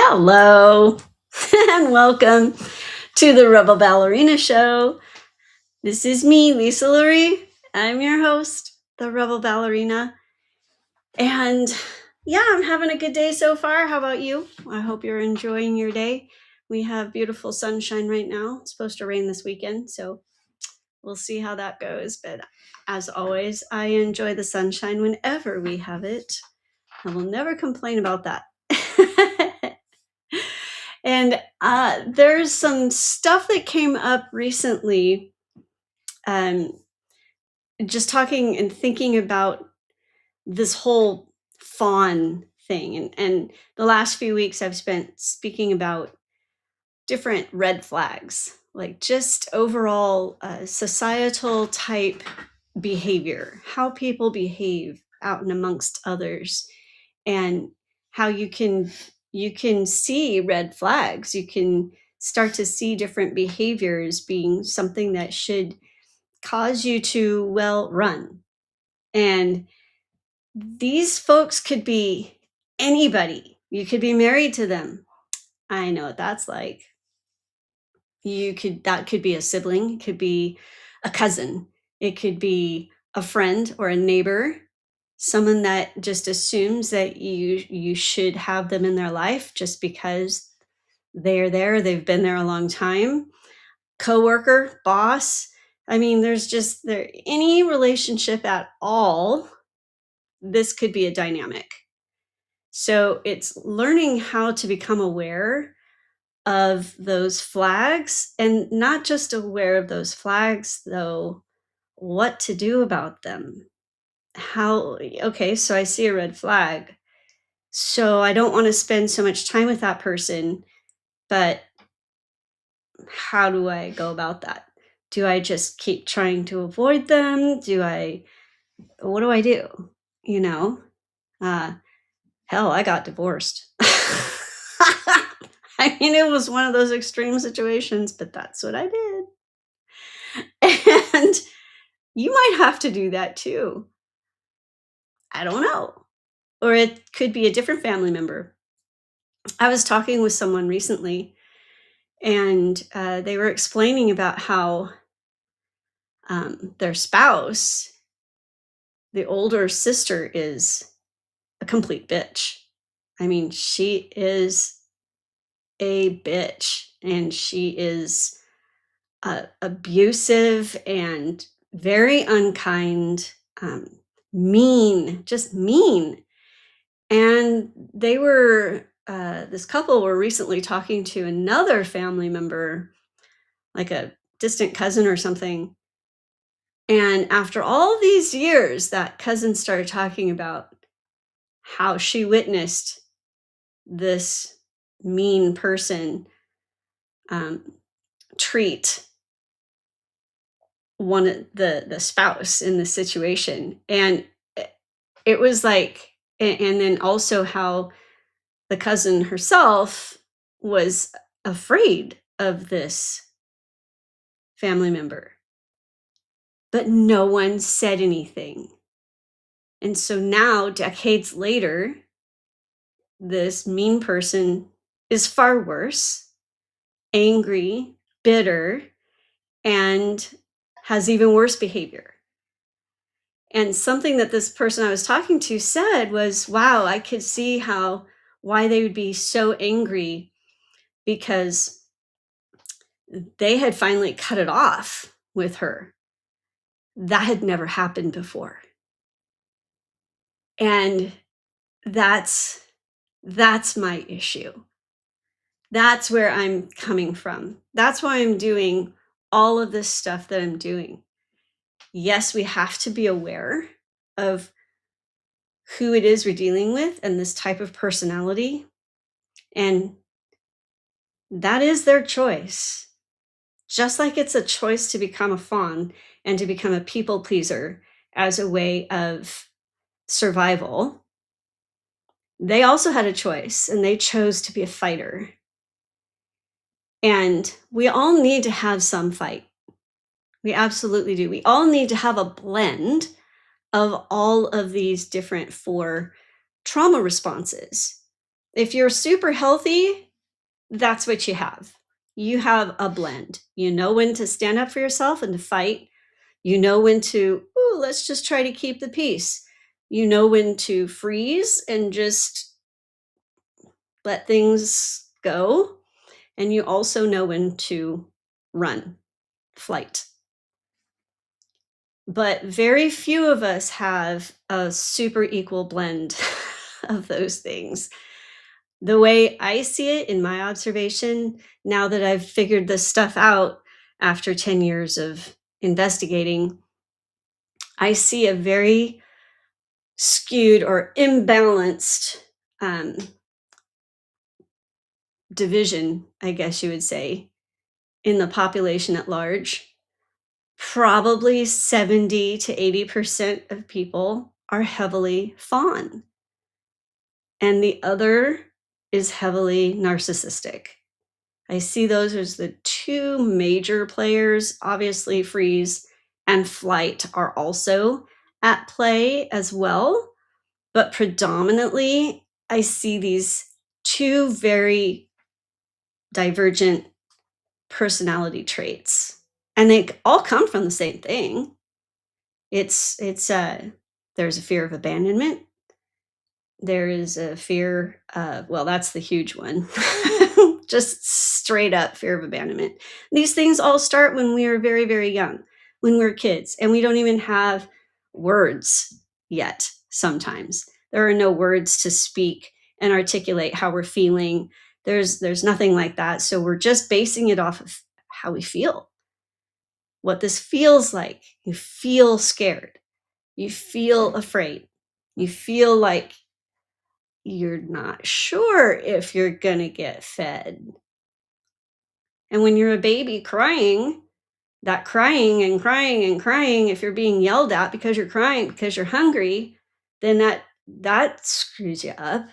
Hello, and welcome to the Rebel Ballerina Show. This is me, Lisa Loree. I'm your host, the Rebel Ballerina. And yeah, I'm having a good day so far. How about you? I hope you're enjoying your day. We have beautiful sunshine right now. It's supposed to rain this weekend, so we'll see how that goes. But as always, I enjoy the sunshine whenever we have it. I will never complain about that. And there's some stuff that came up recently, um, just talking and thinking about this whole fawn thing. And the last few weeks I've spent speaking about different red flags, like just overall societal type behavior, how people behave out and amongst others, and how you can see red flags. You can start to see different behaviors being something that should cause you to, well, run. And these folks could be anybody. You could be married to them. I know what that's like. That could be a sibling, it could be a cousin, it could be a friend or a neighbor, someone that just assumes that you should have them in their life just because they're there, they've been there a long time. Coworker, boss. I mean, there any relationship at all, this could be a dynamic. So it's learning how to become aware of those flags, and not just aware of those flags, though, what to do about them. Okay, so I see a red flag. So I don't want to spend so much time with that person, but how do I go about that? Do I just keep trying to avoid them? What do I do? You know, hell, I got divorced. I mean, it was one of those extreme situations, but that's what I did. And you might have to do that too. I don't know. Or it could be a different family member. I was talking with someone recently, and they were explaining about how their spouse, the older sister, is a complete bitch. I mean, she is a bitch, and she is abusive and very unkind, mean, just mean. And this couple were recently talking to another family member, like a distant cousin or something. And after all these years, that cousin started talking about how she witnessed this mean person treat one of the spouse in the situation. And it was like, and then also how the cousin herself was afraid of this family member, but no one said anything. And so now, decades later, this mean person is far worse, angry, bitter, and has even worse behavior. And something that this person I was talking to said was, wow, I could see why they would be so angry, because they had finally cut it off with her. That had never happened before. And that's my issue. That's where I'm coming from. That's why I'm doing all of this stuff that I'm doing. Yes, we have to be aware of who it is we're dealing with and this type of personality. And that is their choice. Just like it's a choice to become a fawn and to become a people pleaser as a way of survival, they also had a choice, and they chose to be a fighter. And we all need to have some fight. We absolutely do. We all need to have a blend of all of these different 4 trauma responses. If you're super healthy, that's what you have. You have a blend. You know when to stand up for yourself and to fight. You know when to, ooh, let's just try to keep the peace. You know when to freeze and just let things go. And you also know when to run, flight. But very few of us have a super equal blend of those things. The way I see it in my observation, now that I've figured this stuff out after 10 years of investigating, I see a very skewed or imbalanced um, division, I guess you would say, in the population at large. Probably 70 to 80% of people are heavily fawn, and the other is heavily narcissistic. I see those as the two major players. Obviously, freeze and flight are also at play as well, but predominantly, I see these two very divergent personality traits, and they all come from the same thing. It's there's a fear of abandonment. There is a fear of, well, that's the huge one. Just straight up fear of abandonment. These things all start when we are very, very young, when we're kids, and we don't even have words yet sometimes. There are no words to speak and articulate how we're feeling. There's nothing like that. So we're just basing it off of how we feel. What this feels like. You feel scared. You feel afraid. You feel like you're not sure if you're going to get fed. And when you're a baby crying, that crying and crying and crying, if you're being yelled at because you're crying because you're hungry, then that screws you up.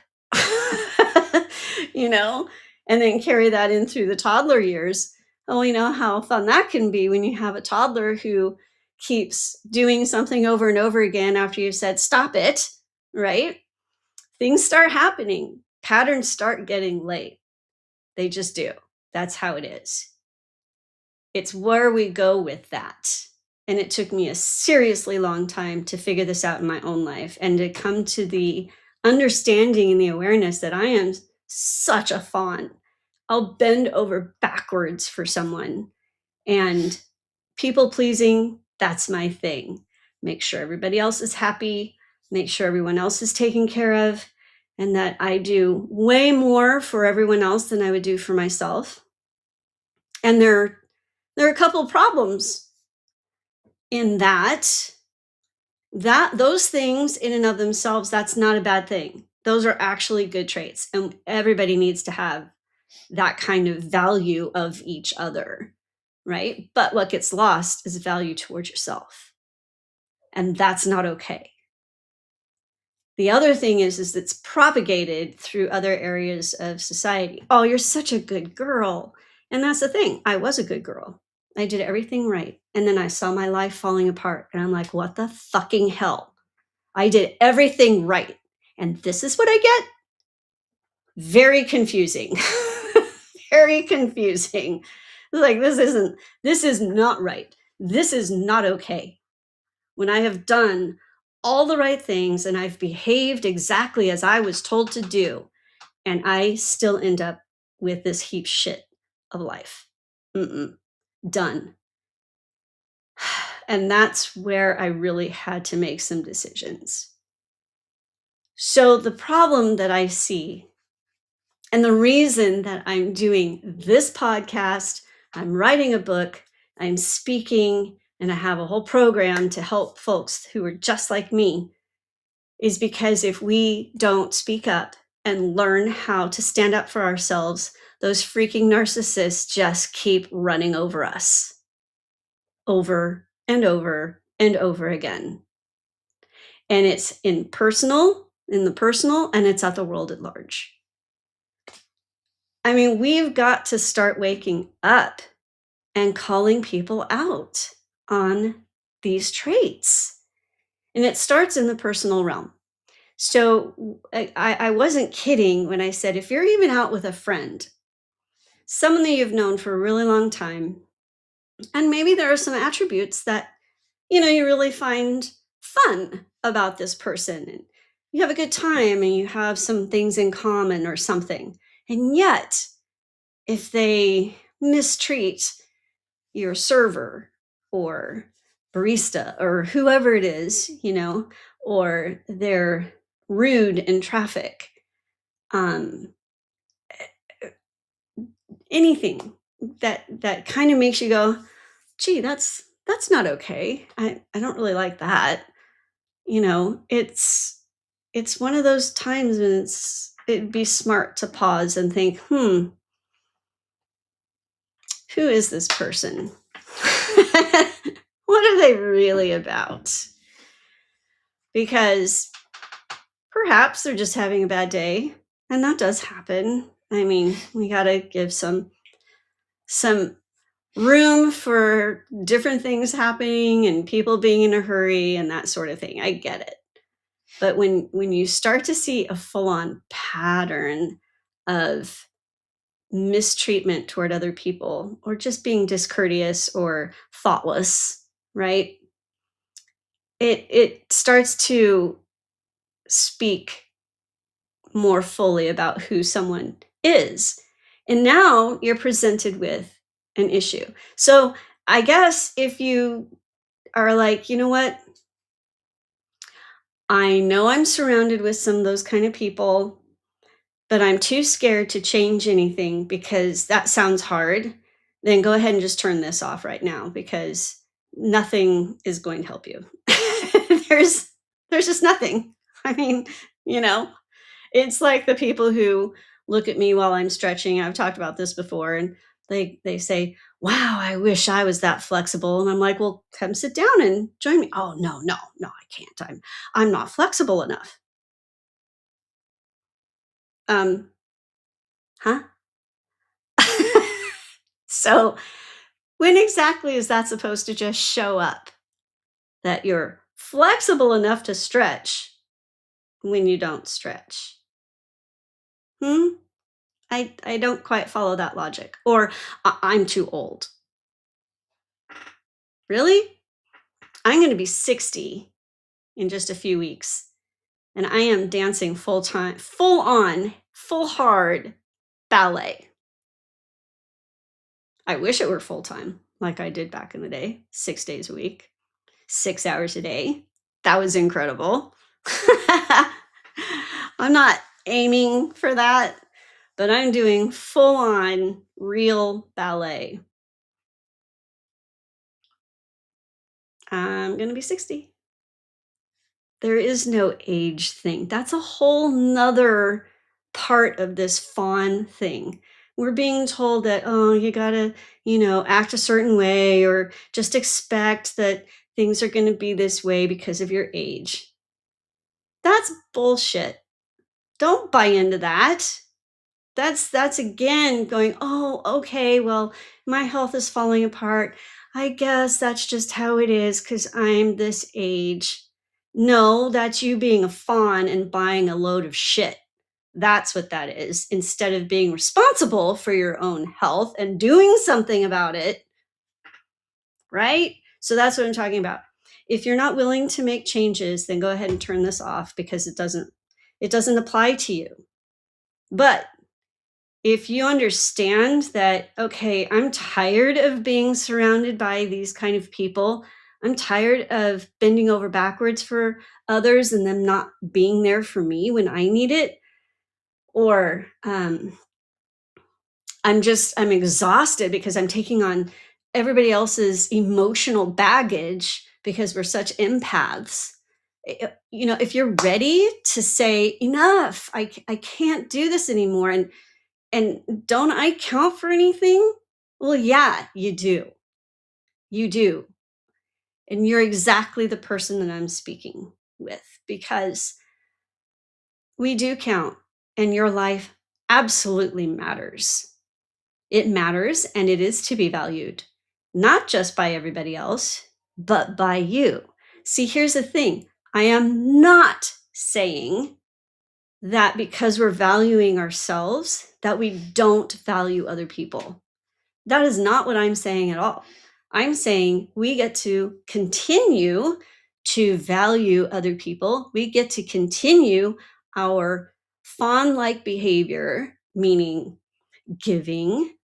you know, and then carry that in through the toddler years. Oh, we know how fun that can be when you have a toddler who keeps doing something over and over again after you've said stop it, right? Things start happening. Patterns start getting laid. They just do. That's how it is. It's where we go with that. And it took me a seriously long time to figure this out in my own life and to come to the understanding and the awareness that I am such a fawn. I'll bend over backwards for someone. And people pleasing, that's my thing. Make sure everybody else is happy, make sure everyone else is taken care of, and that I do way more for everyone else than I would do for myself. And there are a couple problems in that those things in and of themselves, that's not a bad thing. Those are actually good traits, and everybody needs to have that kind of value of each other, right? But what gets lost is value towards yourself, and that's not okay. The other thing is it's propagated through other areas of society. Oh, you're such a good girl. And that's the thing. I was a good girl. I did everything right. And then I saw my life falling apart. And I'm like, what the fucking hell? I did everything right. And this is what I get? Very confusing. Very confusing. Like, this is not right. This is not okay. When I have done all the right things and I've behaved exactly as I was told to do, and I still end up with this heap shit of life. Done. And that's where I really had to make some decisions. So the problem that I see, and the reason that I'm doing this podcast, I'm writing a book, I'm speaking, and I have a whole program to help folks who are just like me, is because if we don't speak up and learn how to stand up for ourselves, those freaking narcissists just keep running over us over and over and over again. And it's in the personal, and it's at the world at large. I mean, we've got to start waking up and calling people out on these traits. And it starts in the personal realm. So I wasn't kidding when I said, if you're even out with a friend, someone that you've known for a really long time, and maybe there are some attributes that, you really find fun about this person, and you have a good time and you have some things in common or something. And yet, if they mistreat your server or barista or whoever it is, or they're rude in traffic, um, anything that kind of makes you go, gee, that's not okay. I don't really like that. It's one of those times when it'd be smart to pause and think, who is this person? What are they really about? Because perhaps they're just having a bad day, and that does happen. I mean, we got to give some room for different things happening and people being in a hurry and that sort of thing. I get it. But when you start to see a full-on pattern of mistreatment toward other people, or just being discourteous or thoughtless, right? It starts to speak more fully about who someone is. And now you're presented with an issue. So I guess if you are like, you know what? I know I'm surrounded with some of those kind of people, but I'm too scared to change anything because that sounds hard. Then go ahead and just turn this off right now, because nothing is going to help you. there's there's just nothing. I mean, you know, it's like the people who look at me while I'm stretching. I've talked about this before, and they say, "Wow, I wish I was that flexible." And I'm like, "Well, come sit down and join me." "Oh, no, no, no, I can't. I'm not flexible enough." Um, huh? So, when exactly is that supposed to just show up? That you're flexible enough to stretch when you don't stretch? Hmm? I don't quite follow that logic. Or I'm too old. Really? I'm going to be 60 in just a few weeks, and I am dancing full time, full on, full hard ballet. I wish it were full time like I did back in the day, 6 days a week, 6 hours a day. That was incredible. I'm not aiming for that, but I'm doing full on real ballet. I'm going to be 60. There is no age thing. That's a whole nother part of this fawn thing. We're being told that, oh, you gotta, act a certain way, or just expect that things are going to be this way because of your age. That's bullshit. Don't buy into that. That's again going, oh, okay, well, my health is falling apart. I guess that's just how it is because I'm this age. No, that's you being a fawn and buying a load of shit. That's what that is. Instead of being responsible for your own health and doing something about it, right? So that's what I'm talking about. If you're not willing to make changes, then go ahead and turn this off, because it doesn't apply to you. But if you understand that, okay, I'm tired of being surrounded by these kind of people, I'm tired of bending over backwards for others and them not being there for me when I need it, or I'm exhausted because I'm taking on everybody else's emotional baggage because we're such empaths. If you're ready to say enough, I can't do this anymore, and don't I count for anything? Well, yeah, you do. You do. And you're exactly the person that I'm speaking with, because we do count, and your life absolutely matters. It matters, and it is to be valued, not just by everybody else, but by you. See, here's the thing. I am not saying that because we're valuing ourselves, that we don't value other people. That is not what I'm saying at all. I'm saying we get to continue to value other people. We get to continue our fawn like behavior, meaning giving,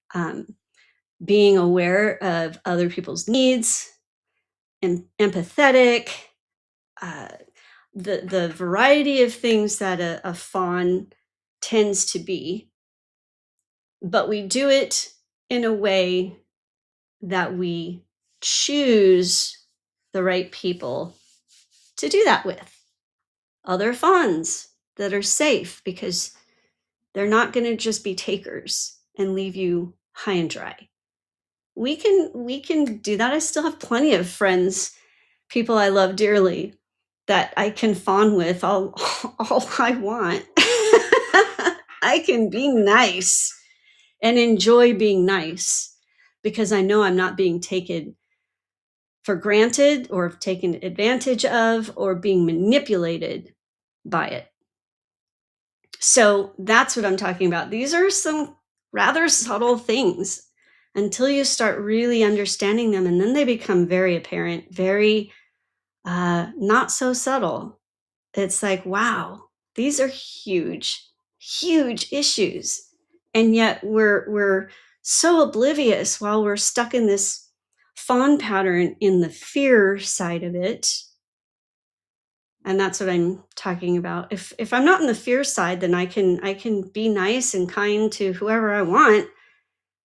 being aware of other people's needs, and empathetic, uh, the variety of things that a fawn tends to be, but we do it in a way that we choose the right people to do that with. Other fawns that are safe because they're not going to just be takers and leave you high and dry. We can do that. I still have plenty of friends, people I love dearly, that I can fawn with all I want. I can be nice and enjoy being nice because I know I'm not being taken for granted or taken advantage of or being manipulated by it. So that's what I'm talking about. These are some rather subtle things until you start really understanding them, and then they become very apparent, very not so subtle. It's like, wow, these are huge, huge issues. And yet we're so oblivious while we're stuck in this fawn pattern in the fear side of it. And that's what I'm talking about. If I'm not in the fear side, then I can be nice and kind to whoever I want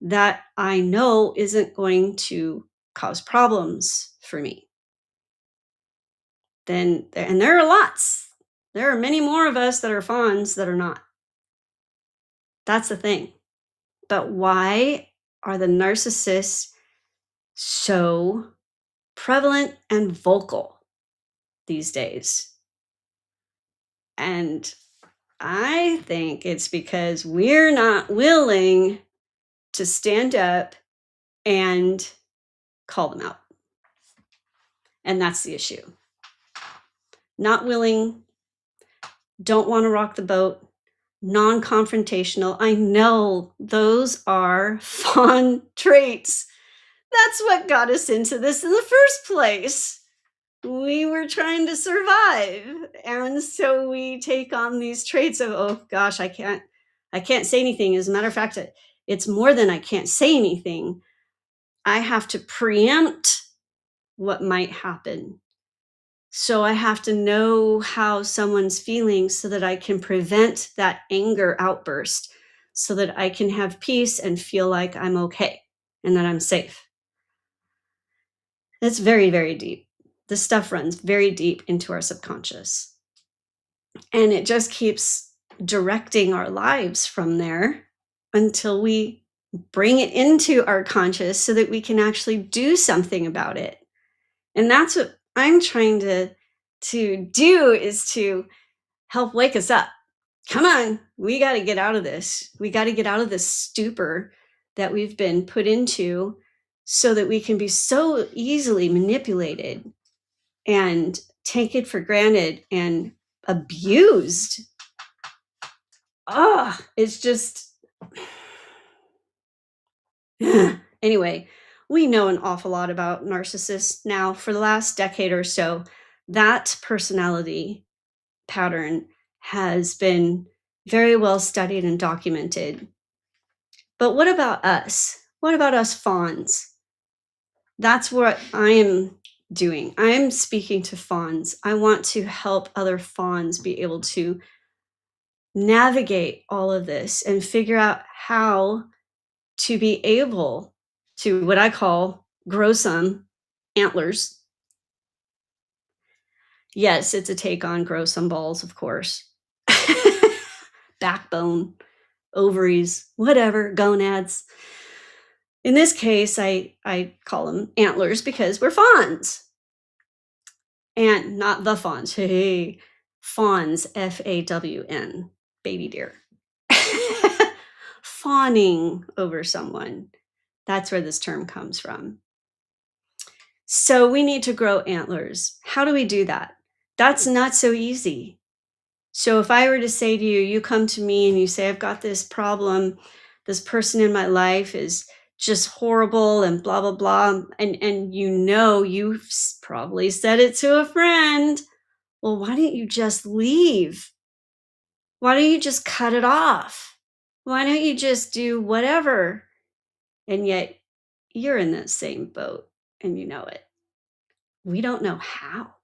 that I know isn't going to cause problems for me. Then and there are lots. There are many more of us that are fawns that are not. That's the thing. But why are the narcissists so prevalent and vocal these days? And I think it's because we're not willing to stand up and call them out. And that's the issue. Not willing, don't want to rock the boat, non confrontational. I know those are fun traits. That's what got us into this in the first place. We were trying to survive. And so we take on these traits of, oh gosh, I can't say anything. As a matter of fact, it's more than I can't say anything. I have to preempt what might happen. So I have to know how someone's feeling so that I can prevent that anger outburst, so that I can have peace and feel like I'm okay and that I'm safe. It's very, very deep. This stuff runs very deep into our subconscious. And it just keeps directing our lives from there until we bring it into our conscious so that we can actually do something about it. And that's what I'm trying to do, is to help wake us up. Come on, we got to get out of this. We got to get out of this stupor that we've been put into so that we can be so easily manipulated and taken for granted and abused. It's just anyway, we know an awful lot about narcissists now. For the last decade or so, that personality pattern has been very well studied and documented. But what about us? What about us fawns? That's what I am doing. I am speaking to fawns. I want to help other fawns be able to navigate all of this and figure out how to be able to, what I call, grow some antlers. Yes, it's a take on grow some balls, of course. Backbone, ovaries, whatever, gonads. In this case, I call them antlers because we're fawns. And not the fawns. Hey, fawns, F-A-W-N, baby deer. Fawning over someone. That's where this term comes from. So we need to grow antlers. How do we do that? That's not so easy. So if I were to say to you, you come to me and you say, I've got this problem, this person in my life is just horrible and blah blah blah, and you've probably said it to a friend. Well, why don't you just leave? Why don't you just cut it off? Why don't you just do whatever? And yet you're in the same boat and you know it. We don't know how.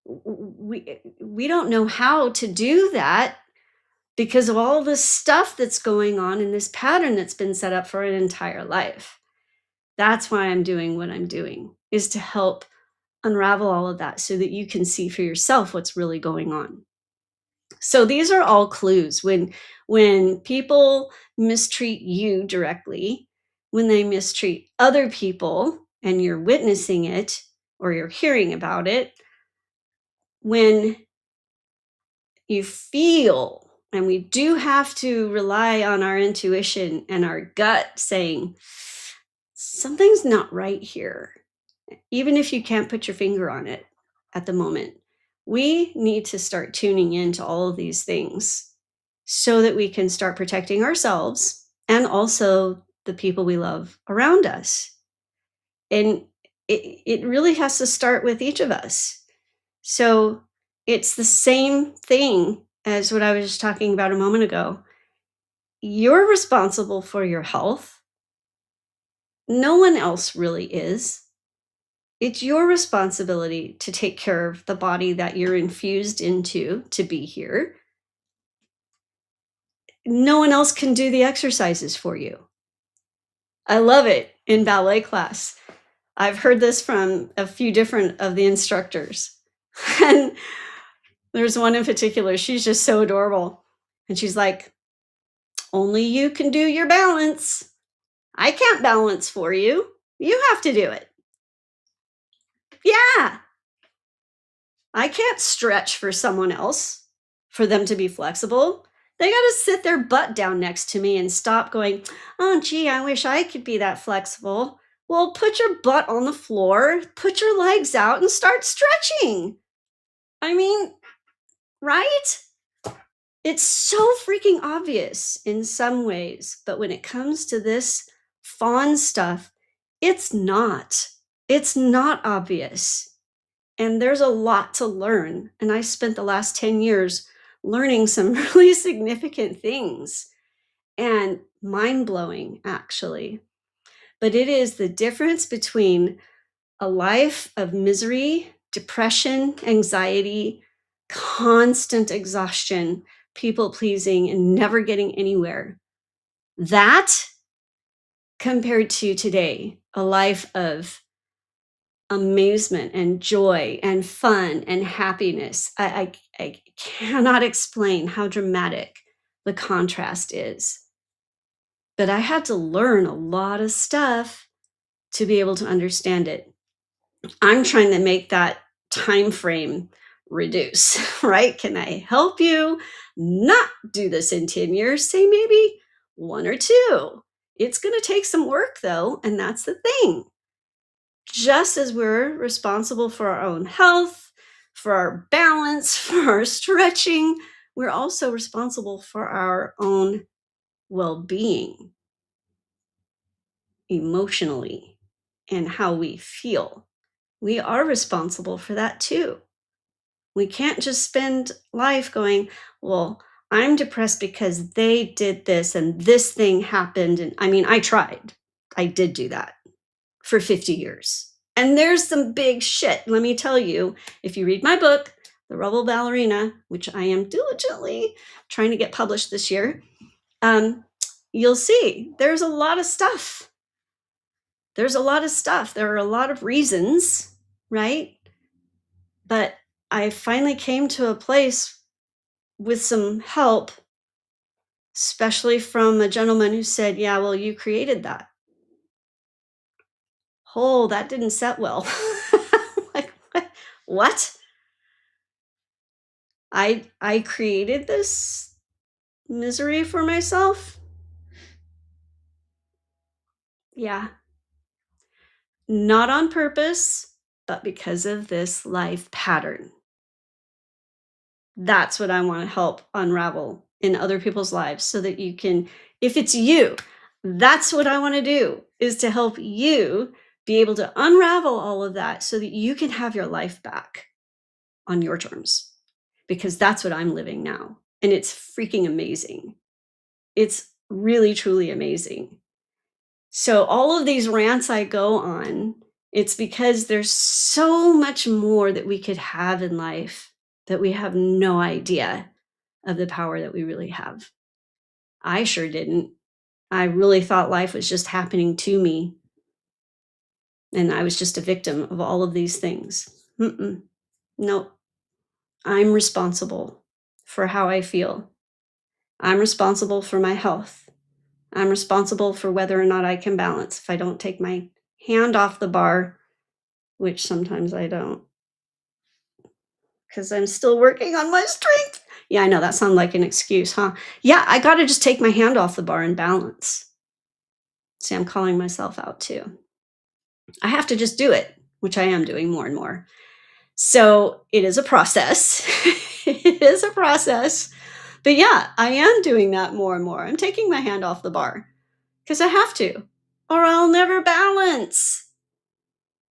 We don't know how to do that because of all this stuff that's going on in this pattern that's been set up for an entire life. That's why I'm doing what I'm doing, is to help unravel all of that so that you can see for yourself what's really going on. So these are all clues when people mistreat you directly, when they mistreat other people and you're witnessing it or you're hearing about it, when you feel, and we do have to rely on our intuition and our gut saying something's not right here, even if you can't put your finger on it at the moment. We need to start tuning into all of these things so that we can start protecting ourselves and also the people we love around us. And it really has to start with each of us. So it's the same thing as what I was just talking about a moment ago. You're responsible for your health. No one else really is. It's your responsibility to take care of the body that you're infused into to be here. No one else can do the exercises for you. I love it in ballet class. I've heard this from a few different of the instructors. And there's one in particular, she's just so adorable. And she's like, only you can do your balance. I can't balance for you. You have to do it. Yeah. I can't stretch for someone else for them to be flexible. They got to sit their butt down next to me and stop going, oh, gee, I wish I could be that flexible. Well, put your butt on the floor, put your legs out, and start stretching. I mean, right? It's so freaking obvious in some ways, but when it comes to this fawn stuff, it's not. It's not obvious. And there's a lot to learn. And I spent the last 10 years learning some really significant things and mind blowing, actually. But it is the difference between a life of misery, depression, anxiety, constant exhaustion, people pleasing, and never getting anywhere. That compared to today, a life of amazement and joy and fun and happiness. I cannot explain how dramatic the contrast is. But I had to learn a lot of stuff to be able to understand it. I'm trying to make that time frame reduce, right? Can I help you not do this in 10 years? Say maybe 1 or 2. It's going to take some work though, and that's the thing. Just as we're responsible for our own health, for our balance, for our stretching, we're also responsible for our own well being emotionally and how we feel. We are responsible for that too. We can't just spend life going, well, I'm depressed because they did this and this thing happened. And I mean, I tried. I did do that for 50 years. And there's some big shit. Let me tell you, if you read my book, The Rebel Ballerina, which I am diligently trying to get published this year, you'll see there's a lot of stuff. There's a lot of stuff. There are a lot of reasons, right? But I finally came to a place with some help, especially from a gentleman who said, yeah, well, you created that. Oh, that didn't set well. Like, what? I created this misery for myself? Yeah. Not on purpose, but because of this life pattern. That's what I want to help unravel in other people's lives so that you can, if it's you, that's what I want to do, is to help you be able to unravel all of that so that you can have your life back on your terms, because that's what I'm living now. And it's freaking amazing. It's really, truly amazing. So, all of these rants I go on, it's because there's so much more that we could have in life that we have no idea of the power that we really have. I sure didn't. I really thought life was just happening to me and I was just a victim of all of these things. Mm-mm. Nope. I'm responsible for how I feel. I'm responsible for my health. I'm responsible for whether or not I can balance. If I don't take my hand off the bar, which sometimes I don't, because I'm still working on my strength. Yeah, I know that sounds like an excuse, huh? Yeah, I got to just take my hand off the bar and balance. See, I'm calling myself out too. I have to just do it, which I am doing more and more. So it is a process. It is a process. But yeah, I am doing that more and more. I'm taking my hand off the bar because I have to, or I'll never balance.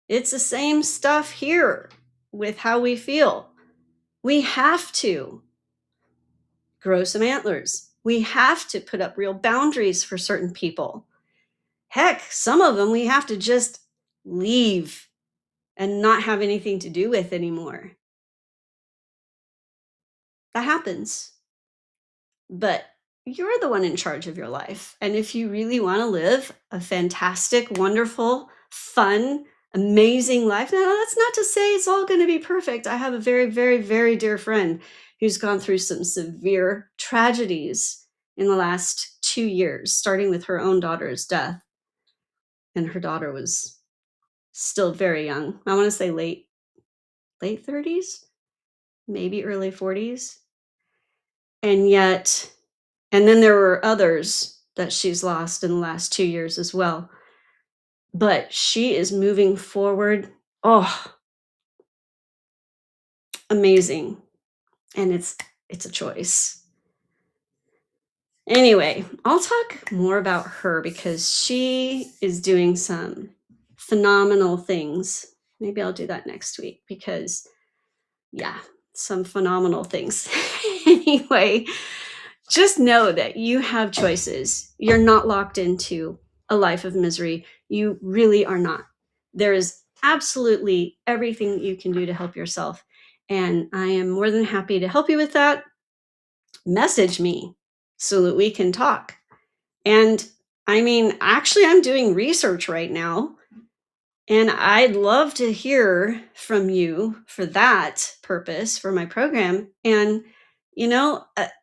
It's the same stuff here with how we feel. We have to grow some antlers. We have to put up real boundaries for certain people. Heck, some of them we have to just leave and not have anything to do with anymore. That happens. But you're the one in charge of your life. And if you really want to live a fantastic, wonderful, fun, amazing life, now that's not to say it's all going to be perfect. I have a very, very, very dear friend who's gone through some severe tragedies in the last 2 years, starting with her own daughter's death. And her daughter was still very young. I want to say late 30s, maybe early 40s. And yet, and then there were others that she's lost in the last 2 years as well. But she is moving forward. Oh, amazing. And it's a choice. Anyway, I'll talk more about her because she is doing some phenomenal things. Maybe I'll do that next week because, yeah, some phenomenal things. Anyway, just know that you have choices. You're not locked into a life of misery. You really are not. There is absolutely everything you can do to help yourself. And I am more than happy to help you with that. Message me so that we can talk. And I mean, actually, I'm doing research right now. And I'd love to hear from you for that purpose for my program. And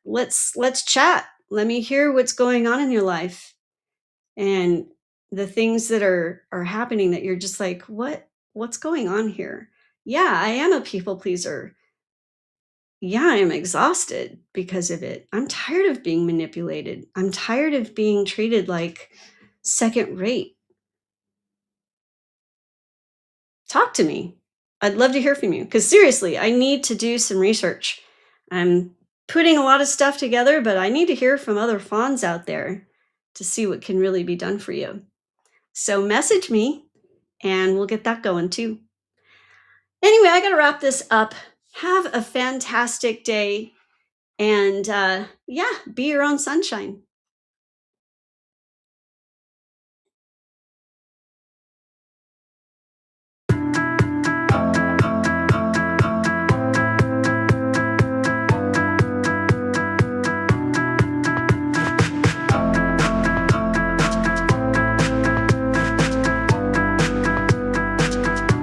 let's chat. Let me hear what's going on in your life and the things that are happening that you're just like, what's going on here? Yeah, I am a people pleaser. Yeah, I am exhausted because of it. I'm tired of being manipulated. I'm tired of being treated like second rate. Talk to me. I'd love to hear from you because seriously, I need to do some research. I'm putting a lot of stuff together, but I need to hear from other fawns out there to see what can really be done for you. So message me and we'll get that going too. Anyway, I got to wrap this up. Have a fantastic day and yeah, be your own sunshine.